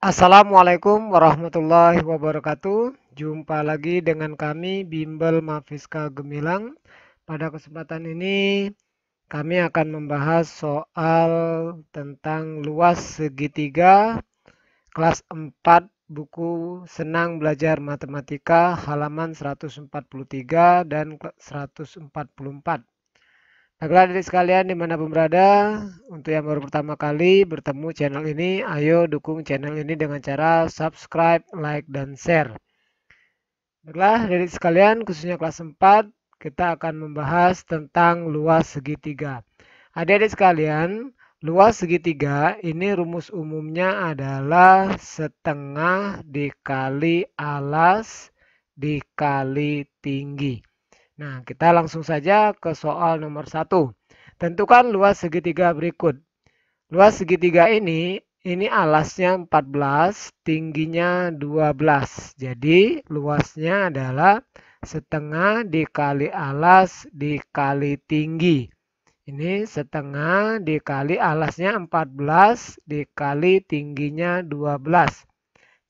Assalamualaikum warahmatullahi wabarakatuh. Jumpa lagi dengan kami Bimbel Mafiska Gemilang. Pada kesempatan ini kami akan membahas soal tentang luas segitiga kelas 4 buku Senang Belajar Matematika halaman 143 dan 144. Baiklah adik sekalian dimanapun berada, untuk yang baru pertama kali bertemu channel ini, ayo dukung channel ini dengan cara subscribe, like, dan share. Baiklah adik sekalian, khususnya kelas 4, kita akan membahas tentang luas segitiga. Adik-adik sekalian, luas segitiga ini rumus umumnya adalah setengah dikali alas dikali tinggi. Nah, kita langsung saja ke soal nomor 1. Tentukan luas segitiga berikut. Luas segitiga ini alasnya 14, tingginya 12. Jadi, luasnya adalah setengah dikali alas dikali tinggi. Ini setengah dikali alasnya 14 dikali tingginya 12.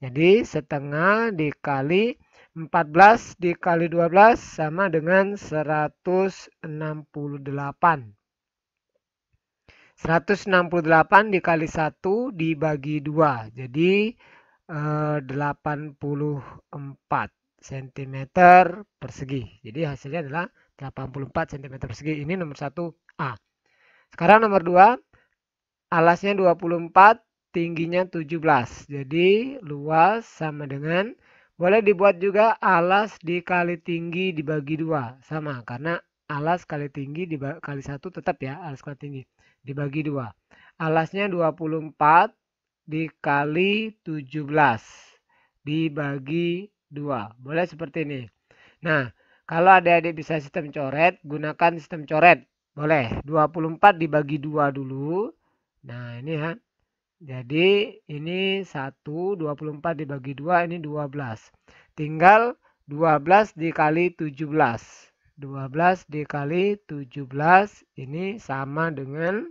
Jadi, setengah dikali 14 dikali 12 sama dengan 168. 168 dikali 1 dibagi 2. Jadi 84 cm persegi. Jadi hasilnya adalah 84 cm persegi. Ini nomor 1A. Sekarang nomor 2. Alasnya 24, tingginya 17. Jadi luas sama dengan, boleh dibuat juga alas dikali tinggi dibagi 2. Sama, karena alas kali tinggi dikali 1 tetap ya, alas kali tinggi. Dibagi 2. Alasnya 24 dikali 17. Dibagi 2. Boleh seperti ini. Nah, kalau adik-adik bisa sistem coret, gunakan sistem coret. Boleh, 24 dibagi 2 dulu. Nah, ini ya. Jadi ini 1, 24 dibagi 2, ini 12. Tinggal 12 dikali 17. 12 dikali 17 ini sama dengan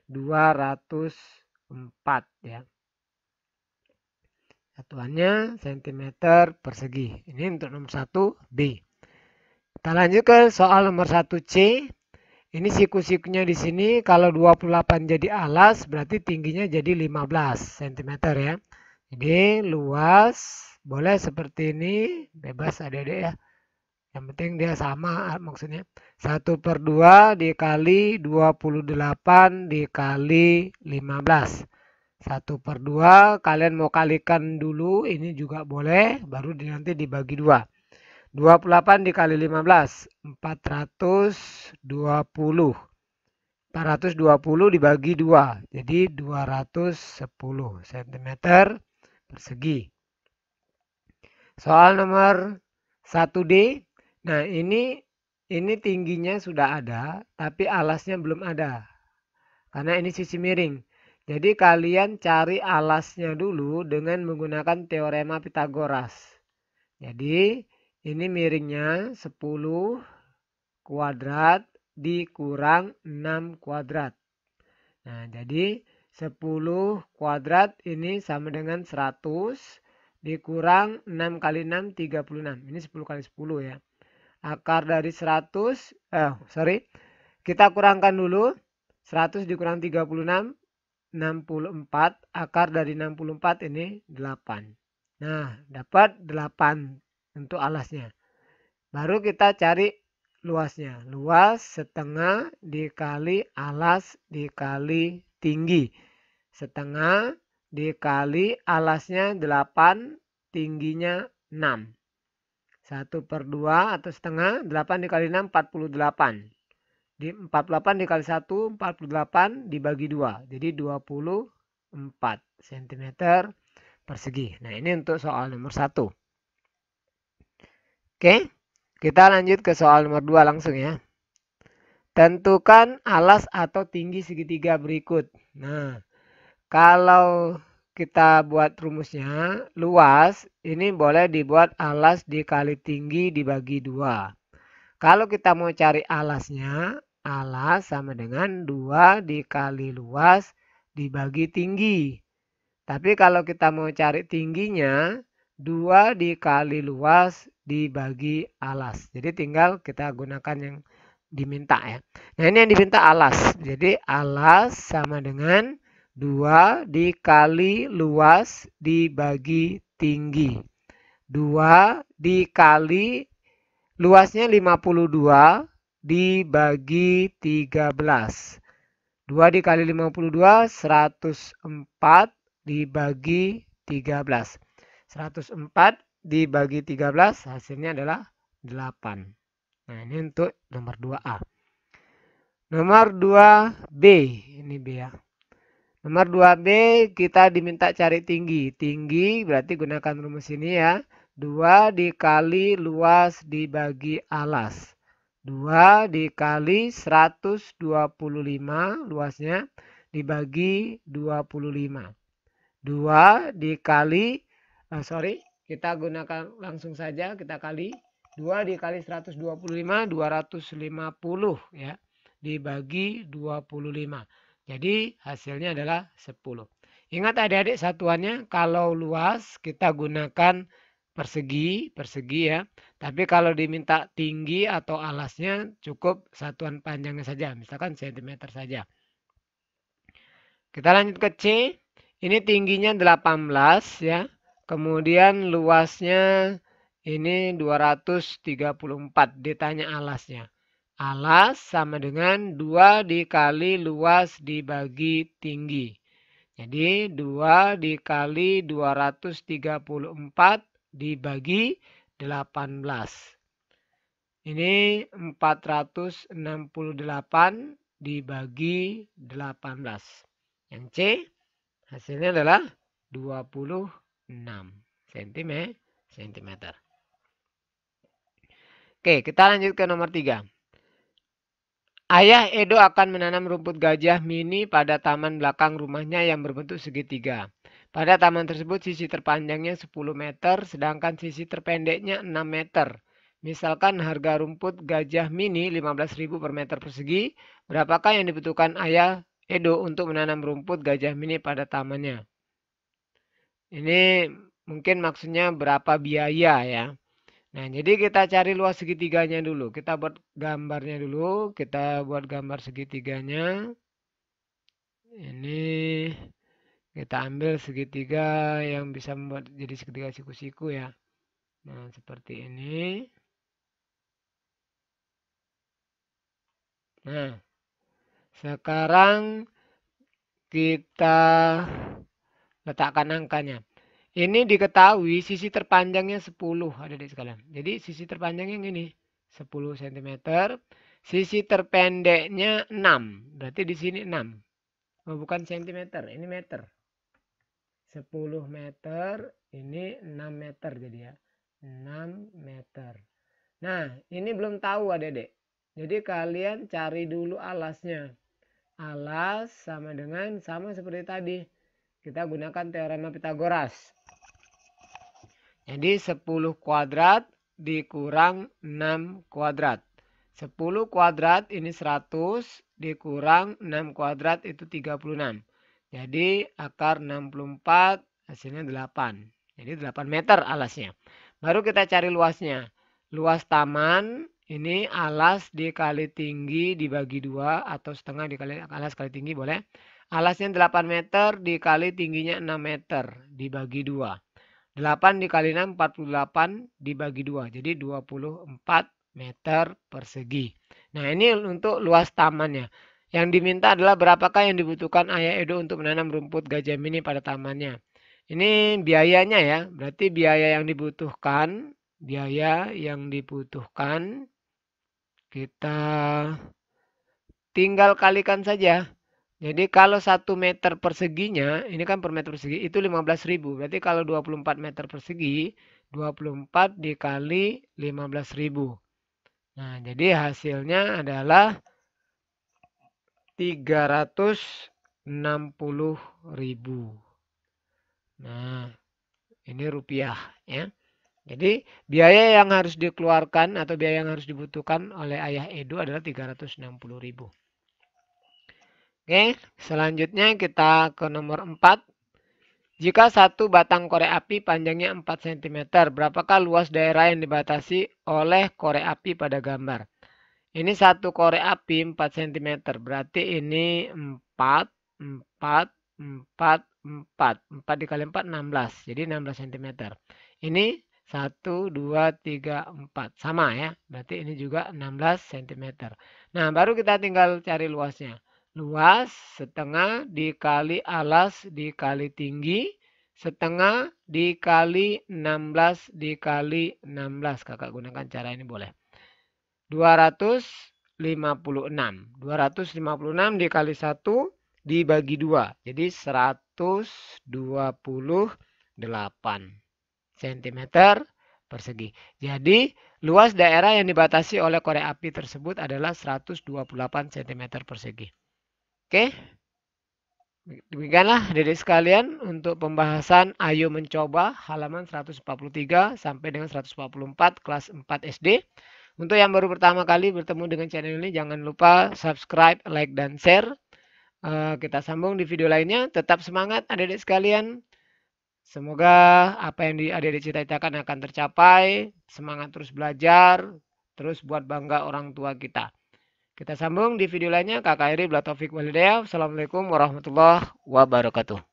204 ya. Satuannya cm persegi. Ini untuk nomor 1B. Kita lanjut ke soal nomor 1C. Ini siku-sikunya di sini kalau 28 jadi alas berarti tingginya jadi 15 cm ya. Jadi luas boleh seperti ini, bebas adik-adik ya. Yang penting dia sama maksudnya. 1/2 dikali 28 dikali 15. 1/2 kalian mau kalikan dulu, ini juga boleh, baru nanti dibagi 2. 28 dikali 15, 420. 420 dibagi 2, jadi 210 cm persegi. Soal nomor 1D. Nah, ini tingginya sudah ada, tapi alasnya belum ada. Karena ini sisi miring. Jadi kalian cari alasnya dulu dengan menggunakan teorema Pitagoras. Jadi ini miringnya 10 kuadrat dikurang 6 kuadrat. Nah, jadi 10 kuadrat ini sama dengan 100 dikurang 6 kali 6, 36. Ini 10 kali 10 ya. Akar dari 100, kita kurangkan dulu. 100 dikurang 36, 64. Akar dari 64 ini 8. Nah, dapat 8 untuk alasnya. Baru kita cari luasnya. Luas setengah dikali alas dikali tinggi. Setengah dikali alasnya 8, tingginya 6. 1/2 atau setengah, 8 dikali 6, 48. Di 48 dikali 1, 48 dibagi 2. Jadi 24 cm persegi. Nah, ini untuk soal nomor 1. Oke. Kita lanjut ke soal nomor 2 langsung ya. Tentukan alas atau tinggi segitiga berikut. Nah, kalau kita buat rumusnya, luas ini boleh dibuat alas dikali tinggi dibagi 2. Kalau kita mau cari alasnya, alas sama dengan 2 dikali luas dibagi tinggi. Tapi kalau kita mau cari tingginya, 2 dikali luas dibagi alas. Jadi tinggal kita gunakan yang diminta ya. Nah ini yang diminta alas. Jadi alas sama dengan 2 dikali luas dibagi tinggi. 2 dikali luasnya 52 dibagi 13. 2 dikali 52, 104 dibagi 13. 104 dibagi 13 hasilnya adalah 8. Nah ini untuk nomor 2A. Nomor 2B, ini B ya. Nomor 2B kita diminta cari tinggi. Tinggi berarti gunakan rumus ini ya. 2 dikali luas dibagi alas. 2 dikali 125 luasnya dibagi 25. 2 dikali, kita gunakan langsung saja, kita kali. 2 dikali 125, 250 ya. Dibagi 25. Jadi hasilnya adalah 10. Ingat adik-adik satuannya, kalau luas kita gunakan persegi ya. Tapi kalau diminta tinggi atau alasnya cukup satuan panjangnya saja, misalkan cm saja. Kita lanjut ke C. Ini tingginya 18 ya. Kemudian luasnya ini 234. Ditanya alasnya. Alas sama dengan 2 dikali luas dibagi tinggi. Jadi 2 dikali 234 dibagi 18. Ini 468 dibagi 18. Yang C hasilnya adalah 26 cm. Oke, kita lanjut ke nomor 3. Ayah Edo akan menanam rumput gajah mini pada taman belakang rumahnya yang berbentuk segitiga. Pada taman tersebut sisi terpanjangnya 10 meter, sedangkan sisi terpendeknya 6 meter. Misalkan harga rumput gajah mini 15.000 per meter persegi, berapakah yang dibutuhkan Ayah Edo untuk menanam rumput gajah mini pada tamannya? Ini mungkin maksudnya berapa biaya ya. Nah, jadi kita cari luas segitiganya dulu. Kita buat gambarnya dulu. Kita buat gambar segitiganya. Ini kita ambil segitiga yang bisa membuat jadi segitiga siku-siku ya. Nah, seperti ini. Nah, sekarang kita letakkan angkanya. Ini diketahui sisi terpanjangnya 10 adik-adik sekalian. Jadi sisi terpanjangnya yang ini 10 cm. Sisi terpendeknya 6. Berarti di sini 6. Oh, bukan cm, ini meter. 10 meter, ini 6 meter jadi ya. 6 meter. Nah, ini belum tahu adik-adik. Jadi kalian cari dulu alasnya. Alas sama dengan sama seperti tadi. Kita gunakan teorema Pitagoras. Jadi 10 kuadrat dikurang 6 kuadrat. 10 kuadrat ini 100 dikurang 6 kuadrat itu 36. Jadi akar 64 hasilnya 8. Jadi 8 meter alasnya. Baru kita cari luasnya. Luas taman ini alas dikali tinggi dibagi 2 atau setengah dikali alas kali tinggi boleh. Alasnya 8 meter dikali tingginya 6 meter dibagi 2. 8 dikali 6, 48 dibagi 2. Jadi 24 meter persegi. Nah ini untuk luas tamannya. Yang diminta adalah berapakah yang dibutuhkan Ayah Edo untuk menanam rumput gajah mini pada tamannya. Ini biayanya ya. Berarti biaya yang dibutuhkan. Kita tinggal kalikan saja. Jadi kalau 1 meter perseginya, ini kan per meter persegi, itu 15.000. Berarti kalau 24 meter persegi, 24 dikali 15.000. Nah, jadi hasilnya adalah 360.000. Nah, ini rupiah ya. Jadi biaya yang harus dikeluarkan atau biaya yang harus dibutuhkan oleh Ayah Edo adalah 360.000. Oke, selanjutnya kita ke nomor 4. Jika satu batang korek api panjangnya 4 cm, berapakah luas daerah yang dibatasi oleh korek api pada gambar? Ini satu korek api 4 cm, berarti ini 4, 4, 4, 4. 4 dikali 4, 16. Jadi 16 cm. Ini 1, 2, 3, 4. Sama ya, berarti ini juga 16 cm. Nah, baru kita tinggal cari luasnya. Luas setengah dikali alas dikali tinggi setengah dikali 16 dikali 16. Kakak gunakan cara ini boleh. 256. 256 dikali 1 dibagi 2. Jadi 128 cm persegi. Jadi luas daerah yang dibatasi oleh korek api tersebut adalah 128 cm persegi. Oke, demikianlah adik-adik sekalian untuk pembahasan Ayo Mencoba halaman 143 sampai dengan 144 kelas 4 SD. Untuk yang baru pertama kali bertemu dengan channel ini, jangan lupa subscribe, like, dan share. Kita sambung di video lainnya. Tetap semangat adik-adik sekalian. Semoga apa yang adik-adik cita-citakan akan tercapai. Semangat terus belajar, terus buat bangga orang tua kita. Kita sambung di video lainnya. Kakak Eri, Bila Taufik Walhidayah. Assalamualaikum warahmatullahi wabarakatuh.